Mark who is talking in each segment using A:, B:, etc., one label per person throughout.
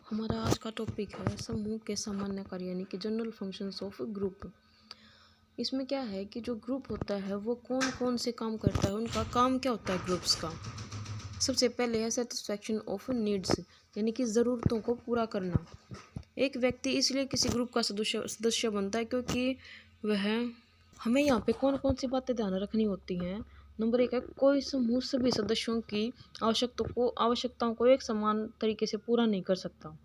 A: हमारा आज का टॉपिक है समूह के सामान्य कार्य यानी कि जनरल फंक्शंस ऑफ ग्रुप। इसमें क्या है कि जो ग्रुप होता है वो कौन कौन से काम करता है, उनका काम क्या होता है ग्रुप्स का। सबसे पहले है सेटिस्फैक्शन ऑफ नीड्स यानी कि ज़रूरतों को पूरा करना। एक व्यक्ति इसलिए किसी ग्रुप का सदस्य बनता है क्योंकि वह हमें यहाँ पे कौन कौन सी बातें ध्यान रखनी होती हैं। नंबर 1 है कोई समूह सभी सदस्यों की आवश्यकताओं को एक समान तरीके से पूरा नहीं कर सकता।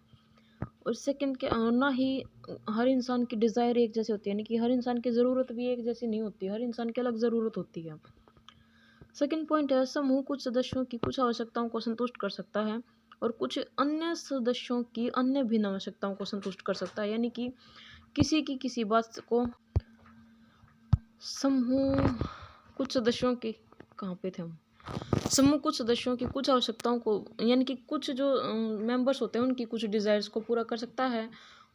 A: और सेकंड के ना ही हर इंसान की डिज़ायर एक जैसी होती है, यानी कि हर इंसान की ज़रूरत भी एक जैसी नहीं होती, हर इंसान की अलग ज़रूरत होती है। सेकंड पॉइंट है समूह कुछ सदस्यों की कुछ आवश्यकताओं को संतुष्ट कर सकता है और कुछ अन्य सदस्यों की अन्य भिन्न आवश्यकताओं को संतुष्ट कर सकता है। यानी कि किसी बात को समूह कुछ सदस्यों की कहाँ पे थे हम समूह कुछ सदस्यों की कुछ आवश्यकताओं को यानी कि कुछ जो मेंबर्स होते हैं उनकी कुछ डिज़ायर्स को पूरा कर सकता है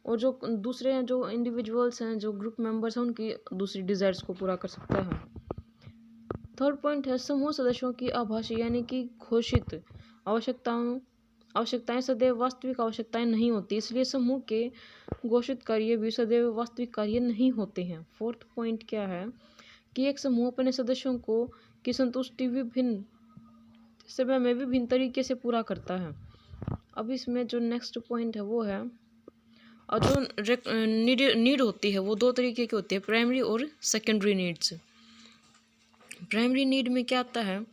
A: और जो दूसरे जो इंडिविजुअल्स हैं, जो ग्रुप मेंबर्स हैं, उनकी दूसरी डिज़ायर्स को पूरा कर सकता है। थर्ड पॉइंट है समूह सदस्यों की आभासी यानी कि घोषित आवश्यकताएं सदैव वास्तविक आवश्यकताएं नहीं होती, इसलिए समूह के घोषित कार्य भी सदैव वास्तविक कार्य नहीं होते हैं। फोर्थ पॉइंट क्या है कि एक समूह अपने सदस्यों को की संतुष्टि विभिन्न समय में विभिन्न तरीके से पूरा करता है। अब इसमें जो नेक्स्ट पॉइंट है वो है और जो नीड होती है वो दो तरीके की होती है, प्राइमरी और सेकेंडरी नीड्स। प्राइमरी नीड में क्या आता है,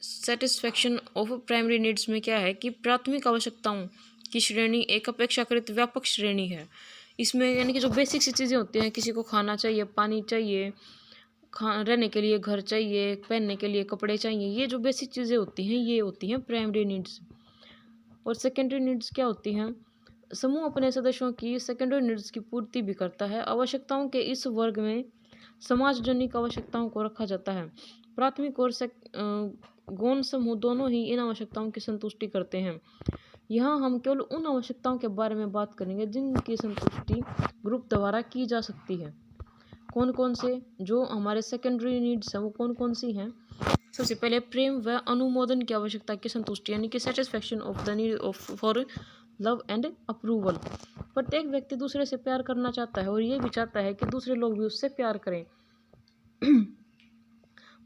A: सेटिस्फैक्शन ऑफ प्राइमरी नीड्स में क्या है कि प्राथमिक आवश्यकताओं की श्रेणी एक अपेक्षाकृत व्यापक श्रेणी है। इसमें यानी कि जो बेसिक सी चीज़ें होती हैं, किसी को खाना चाहिए, पानी चाहिए, रहने के लिए घर चाहिए, पहनने के लिए कपड़े चाहिए, ये जो बेसिक चीज़ें होती हैं ये होती हैं प्राइमरी नीड्स। और सेकेंडरी नीड्स क्या होती हैं, समूह अपने सदस्यों की सेकेंडरी नीड्स की पूर्ति भी करता है। आवश्यकताओं के इस वर्ग में समाजजनिक आवश्यकताओं को रखा जाता है। प्राथमिक और गौण समूह दोनों ही इन आवश्यकताओं की संतुष्टि करते हैं। यहाँ हम केवल उन आवश्यकताओं के बारे में बात करेंगे जिनकी संतुष्टि ग्रुप द्वारा की जा सकती है। कौन कौन से जो हमारे सेकेंडरी नीड्स हैं वो कौन कौन सी हैं। सबसे पहले प्रेम व अनुमोदन की आवश्यकता की संतुष्टि यानी कि satisfaction of the need of for love and approval. प्रत्येक व्यक्ति दूसरे से प्यार करना चाहता है और ये भी चाहता है कि दूसरे लोग भी उससे प्यार करें।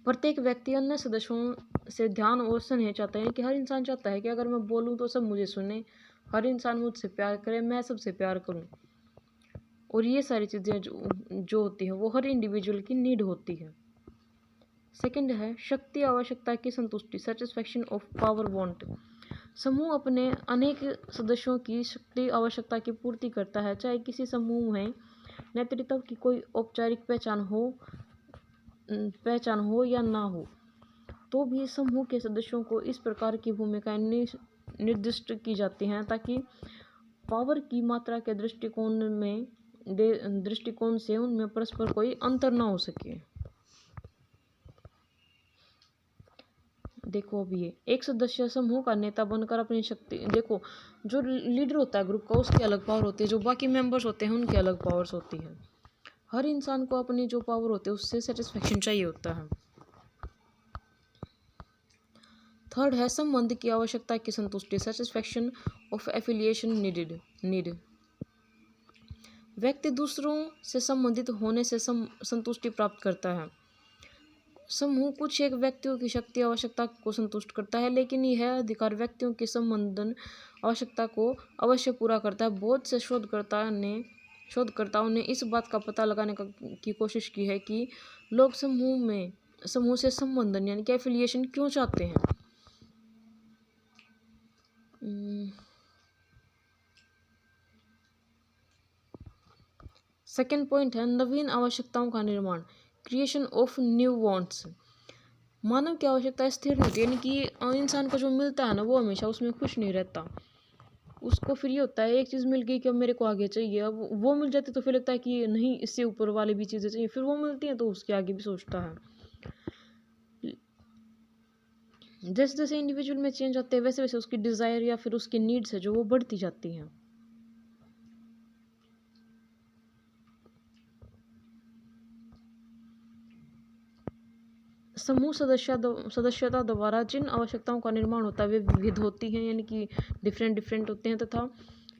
A: प्रत्येक व्यक्ति अन्य सदस्यों से ध्यान और स्नेह चाहता है कि हर इंसान चाहता है कि अगर मैं बोलूँ तो सब मुझे सुने, हर इंसान मुझसे प्यार करे, मैं सबसे प्यार करूँ। और ये सारी चीज़ें जो होती हैं वो हर इंडिविजुअल की नीड होती है। सेकंड है शक्ति आवश्यकता की संतुष्टि, सेटिस्फैक्शन ऑफ पावर वांट। समूह अपने अनेक सदस्यों की शक्ति आवश्यकता की पूर्ति करता है, चाहे किसी समूह में नेतृत्व की कोई औपचारिक पहचान हो या ना हो, तो भी समूह के सदस्यों को इस प्रकार की भूमिकाएं निर्दिष्ट की जाती हैं ताकि पावर की मात्रा के दृष्टिकोण से उनमें परस्पर कोई अंतर ना हो सके। देखो अभी ये एक सदस्य समूह का नेता बनकर अपनी शक्ति, देखो जो लीडर होता है ग्रुप का उसकी अलग पावर होती है, जो बाकी मेंबर्स होते हैं उनकी अलग पावर्स होती है। हर इंसान को अपनी जो पावर होती है उससे सेटिस्फेक्शन चाहिए होता है। थर्ड है संबंध की आवश्यकता की संतुष्टि, सेटिस्फेक्शन ऑफ एफिलिएशन नीड। व्यक्ति दूसरों से संबंधित होने से संतुष्टि प्राप्त करता है। समूह कुछ एक व्यक्तियों की शक्ति आवश्यकता को संतुष्ट करता है, लेकिन यह अधिकार व्यक्तियों की संबंधन आवश्यकता को अवश्य पूरा करता है। बहुत से शोधकर्ताओं ने इस बात का पता लगाने की कोशिश की है कि लोग समूह से संबंधन यानी कि एफिलिएशन क्यों चाहते हैं। सेकेंड पॉइंट है नवीन आवश्यकताओं का निर्माण, क्रिएशन ऑफ न्यू वांट्स। मानव की आवश्यकता स्थिर नहीं होती, यानी कि इंसान को जो मिलता है ना वो हमेशा उसमें खुश नहीं रहता। उसको फिर ये होता है एक चीज़ मिल गई कि अब मेरे को आगे चाहिए, अब वो मिल जाती तो फिर लगता है कि नहीं इससे ऊपर वाली भी चीज़ें चाहिए, फिर वो मिलती हैं तो उसके आगे भी सोचता है। जैसे जैसे इंडिविजुअल में चेंज आते हैं वैसे वैसे उसकी डिज़ायर या फिर उसकी नीड्स है जो वो बढ़ती जाती हैं। समूह सदस्यता द्वारा जिन आवश्यकताओं का निर्माण होता है वे विविध होती हैं, यानी कि डिफरेंट होते हैं तथा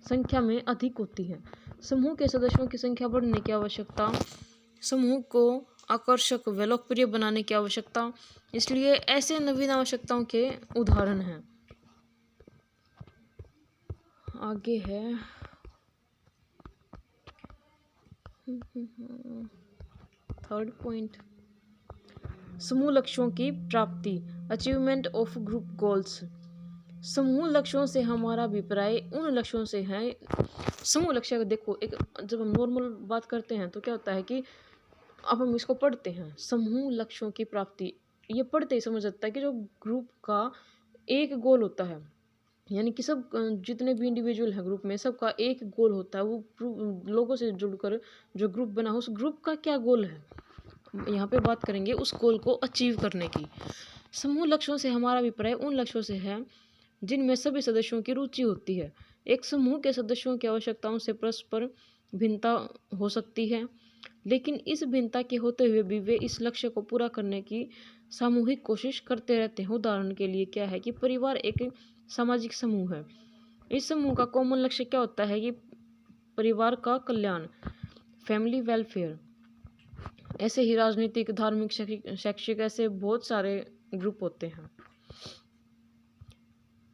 A: संख्या में अधिक होती हैं। समूह के सदस्यों की संख्या बढ़ने की आवश्यकता, समूह को आकर्षक व लोकप्रिय बनाने की आवश्यकता, इसलिए ऐसे नवीन आवश्यकताओं के उदाहरण हैं। आगे है 3rd पॉइंट, समूह लक्ष्यों की प्राप्ति, अचीवमेंट ऑफ ग्रुप गोल्स। समूह लक्ष्यों से हमारा अभिप्राय उन लक्ष्यों से है। समूह लक्ष्य को देखो, एक जब हम नॉर्मल बात करते हैं तो क्या होता है कि अब हम इसको पढ़ते हैं, समूह लक्ष्यों की प्राप्ति, ये पढ़ते ही समझ आता है कि जो ग्रुप का एक गोल होता है, यानी कि सब जितने भी इंडिविजुअल है ग्रुप में सबका एक गोल होता है, वो लोगों से जुड़कर जो ग्रुप बना उस ग्रुप का क्या गोल है, यहाँ पे बात करेंगे उस गोल को अचीव करने की। समूह लक्ष्यों से हमारा अभिप्राय उन लक्ष्यों से है जिनमें सभी सदस्यों की रुचि होती है। एक समूह के सदस्यों की आवश्यकताओं से परस्पर भिन्नता हो सकती है, लेकिन इस भिन्नता के होते हुए भी वे इस लक्ष्य को पूरा करने की सामूहिक कोशिश करते रहते हैं। उदाहरण के लिए क्या है कि परिवार एक सामाजिक समूह है। इस समूह का कॉमन लक्ष्य क्या होता है कि परिवार का कल्याण, फैमिली वेलफेयर। ऐसे ही राजनीतिक, धार्मिक, शैक्षिक ऐसे बहुत सारे ग्रुप होते हैं।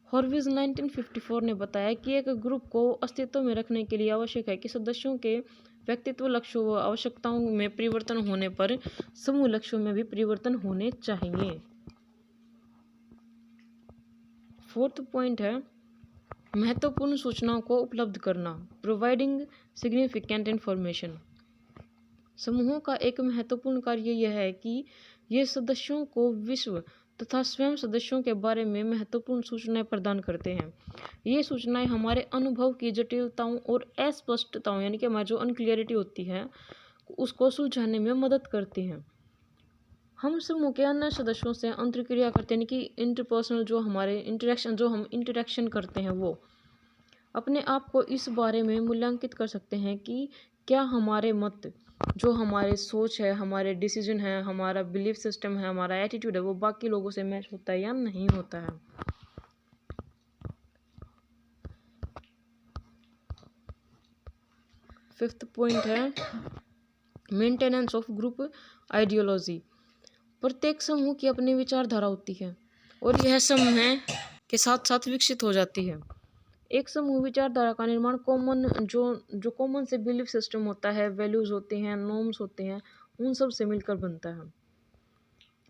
A: हॉर्विज 1954 ने बताया कि एक ग्रुप को अस्तित्व में रखने के लिए आवश्यक है कि सदस्यों के व्यक्तित्व, लक्ष्यों व आवश्यकताओं में परिवर्तन होने पर समूह लक्ष्यों में भी परिवर्तन होने चाहिए। 4th पॉइंट है महत्वपूर्ण सूचनाओं को उपलब्ध करना, प्रोवाइडिंग सिग्निफिकेंट इंफॉर्मेशन। समूहों का एक महत्वपूर्ण कार्य यह है कि ये सदस्यों को विश्व तथा स्वयं सदस्यों के बारे में महत्वपूर्ण सूचनाएं प्रदान करते हैं। ये सूचनाएं हमारे अनुभव की जटिलताओं और अस्पष्टताओं, यानी कि हमारी जो अनक्लियरिटी होती है, उसको सुलझाने में मदद करती हैं। हम समूह के अन्य सदस्यों से अंतर्क्रिया करते हैं, कि इंटरपर्सनल जो हमारे इंटरेक्शन करते हैं, वो अपने आप को इस बारे में मूल्यांकित कर सकते हैं कि क्या हमारे मत, जो हमारे सोच है, हमारे डिसीजन है, हमारा बिलीफ सिस्टम है, हमारा एटीट्यूड है, वो बाकी लोगों से मैच होता है या नहीं होता है। फिफ्थ पॉइंट है मेंटेनेंस ऑफ ग्रुप आइडियोलॉजी। प्रत्येक समूह की अपनी विचारधारा होती है और यह समूह के साथ साथ विकसित हो जाती है। एक समूह विचारधारा का निर्माण जो कॉमन से बिलीफ सिस्टम होता है, वैल्यूज होते हैं, नॉर्म्स होते हैं, उन सब से मिलकर बनता है।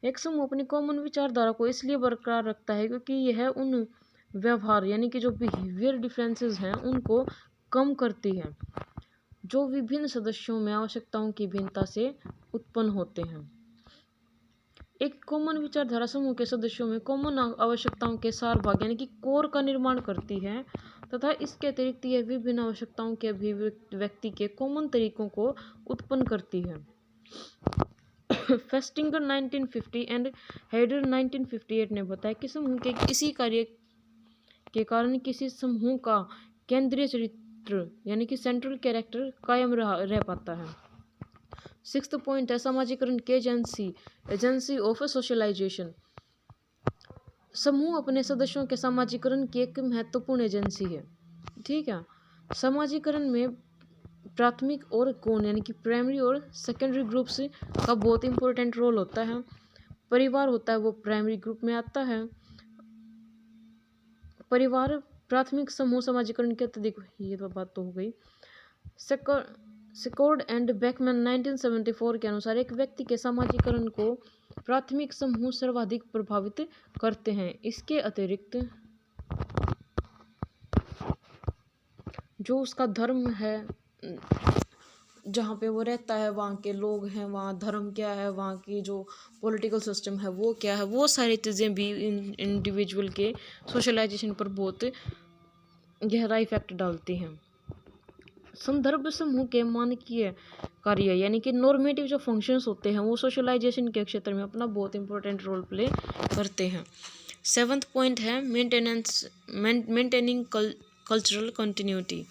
A: एक समूह अपनी कॉमन विचारधारा को इसलिए बरकरार रखता है क्योंकि यह उन व्यवहार, यानी कि जो बिहेवियर डिफरेंसेस हैं, उनको कम करती है जो विभिन्न सदस्यों में आवश्यकताओं की भिन्नता से उत्पन्न होते हैं। एक कॉमन विचारधारा समूह के सदस्यों में कॉमन आवश्यकताओं के सार भाग, यानी कि कोर का निर्माण करती है तथा इसके अतिरिक्त यह विभिन्न आवश्यकताओं के अभिव्यक्ति के कॉमन तरीकों को उत्पन्न करती है। फेस्टिंगर 1950 एंड हेडर 1958 ने बताया कि समूह के किसी कार्य के कारण किसी समूह का केंद्रीय चरित्र, यानी कि सेंट्रल कैरेक्टर कायम रह पाता है। 6th पॉइंट है समाजीकरण की एजेंसी ऑफ सोशलाइजेशन। समूह अपने सदस्यों के समाजीकरण की एक महत्वपूर्ण एजेंसी है। ठीक है, समाजीकरण में प्राथमिक और गौण, यानी कि प्राइमरी और सेकेंडरी ग्रुप्स का बहुत इंपॉर्टेंट रोल होता है। परिवार होता है वो प्राइमरी ग्रुप में आता है। परिवार प्राथमिक समूह समाजीकरण के अत्यधिक, ये तो बात तो हो गई। सिकोर्ड एंड बेकमैन 1974 के अनुसार एक व्यक्ति के समाजीकरण को प्राथमिक समूह सर्वाधिक प्रभावित करते हैं। इसके अतिरिक्त जो उसका धर्म है, जहाँ पे वो रहता है, वहाँ के लोग हैं, वहाँ धर्म क्या है, वहाँ की जो पॉलिटिकल सिस्टम है वो क्या है, वो सारी चीज़ें भी इंडिविजुअल के सोशलाइजेशन पर बहुत गहरा इफेक्ट डालती हैं। संदर्भ समूह के मानकीय कार्य, यानी कि नॉर्मेटिव जो फंक्शंस होते हैं, वो सोशलाइजेशन के क्षेत्र में अपना बहुत इंपॉर्टेंट रोल प्ले करते हैं। 7th पॉइंट है मेंटेनिंग कल्चरल कंटिन्यूटी।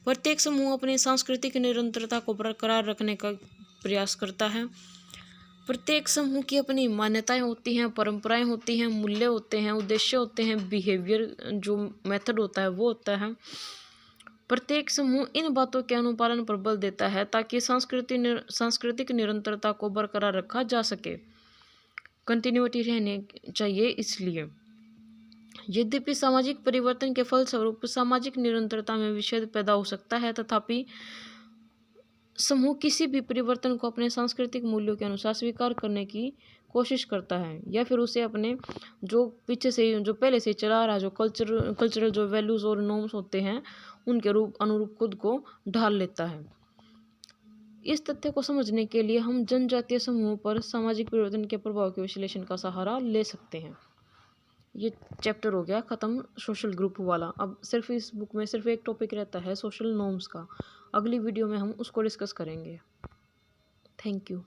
A: प्रत्येक समूह अपनी सांस्कृतिक निरंतरता को बरकरार रखने का प्रयास करता है। प्रत्येक समूह की अपनी मान्यताएं होती हैं, परंपराएं होती हैं, मूल्य होते हैं, उद्देश्य होते हैं, बिहेवियर जो मेथड होता है वो होता है। प्रत्येक समूह इन बातों के अनुपालन पर बल देता है ताकि सांस्कृतिक निरंतरता को बरकरार रखा जा सके, कंटिन्यूटी रहने चाहिए। इसलिए यद्यपि सामाजिक परिवर्तन के फलस्वरूप सामाजिक निरंतरता में विच्छेद पैदा हो सकता है, तथापि समूह किसी भी परिवर्तन को अपने सांस्कृतिक मूल्यों के अनुसार स्वीकार करने की कोशिश करता है, या फिर उसे अपने जो पहले से चला रहा जो कल्चरल जो वैल्यूज और नॉर्म्स होते हैं उनके अनुरूप खुद को ढाल लेता है। इस तथ्य को समझने के लिए हम जनजातीय समूहों पर सामाजिक परिवर्तन के प्रभाव के विश्लेषण का सहारा ले सकते हैं। ये चैप्टर हो गया ख़त्म सोशल ग्रुप वाला। अब सिर्फ इस बुक में सिर्फ एक टॉपिक रहता है सोशल नॉर्म्स का। अगली वीडियो में हम उसको डिस्कस करेंगे। Thank you.